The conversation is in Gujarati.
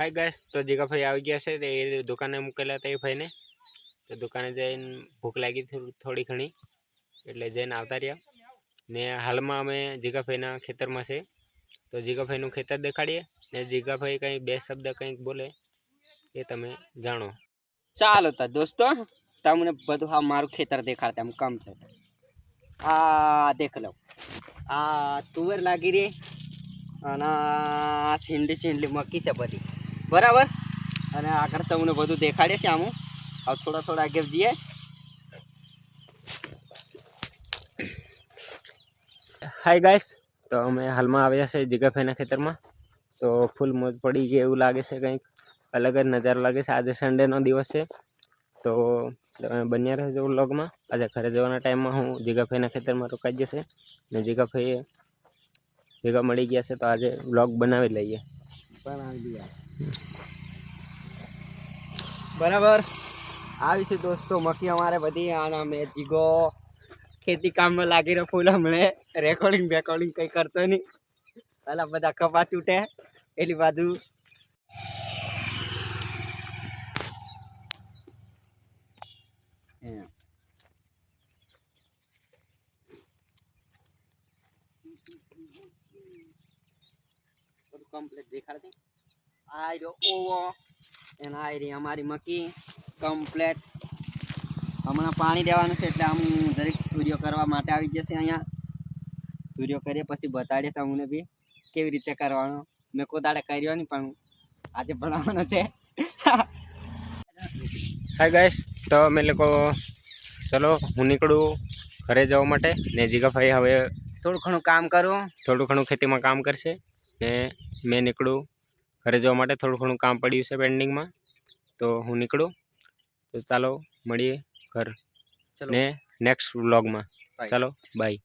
હાય ગાઈસ, તો જીગા ભાઈ આવી ગયા છે. એ દુકાને મૂકેલા હતા એ ભાઈને. તો દુકાને જઈને ભૂખ લાગી થોડી ઘણી, એટલે જઈને આવતા રહ્યા. ને હાલમાં અમે જીગાભાઈના ખેતરમાં છે. તો જીગાભાઈનું ખેતર દેખાડીએ ને જીગાભાઈ કંઈ બે શબ્દ કંઈક બોલે એ તમે જાણો. ચાલો તો દોસ્તો, તમને બધું હા મારું ખેતર દેખાડતા એમ કમ છે. આ દેખ લો, આ તુવેર લાગી રહી અને છીંડલી મક્કી છે બધી, બરાબર. અને આગળ તમને બધું દેખાડે છે. આમ હવે થોડા આગળ જઈએ. હાય ગાઈસ, તો અમે હાલમાં આવ્યા છે જીગાભાઈના ખેતરમાં. તો ફૂલ મોજ પડી ગઈ એવું લાગે છે, કંઈક અલગ જ નજારો લાગે છે. આજે સન્ડેનો દિવસ છે, તો તમે બન્યા રહેજો વ્લોગમાં. આજે ઘરે જવાના ટાઈમમાં હું જીગાભાઈના ખેતરમાં રોકાઈ જશે ને ભેગા મળી ગયા છે. તો આજે વ્લોગ બનાવી લઈએ. બરાબર આવી છે દોસ્તો મક્કી અમારે બધી. આના મેં જીગો ખેતી કામમાં લાગી રહ્યો ફૂલ. હમણે રેકોર્ડિંગ કંઈ કરતો નહીં. પેલા બધા કપા છૂટે એટલી બાજુ કમ્પ્લીટ દેખાડતી. આ રહ્યો ઓવો અને આ રહી અમારી મક્કી કમ્પ્લેટ. હમણાં પાણી દેવાનું છે એટલે આમ દરેક સૂર્ય કરવા માટે આવી જશે. અહીંયા સૂર્ય કરીએ પછી બતાડીએ તમને બી કેવી રીતે કરવાનો. મેં કોદાડે કર્યો નહીં પણ આજે ભણાવવાનો છે. હાય ગાઈસ, તો અમે લોકો ચલો હું નીકળું ઘરે જવા માટે ને જીગાભાઈ હવે થોડું ઘણું કામ કરું, થોડું ઘણું ખેતીમાં કામ કરશે ને મેં નીકળું ઘરે જવા માટે. થોડું ઘણું કામ પડ્યું છે પેન્ડિંગમાં, તો હું નીકળું. તો ચાલો મળીએ ઘર ને નેક્સ્ટ વ્લોગમાં. ચાલો બાય.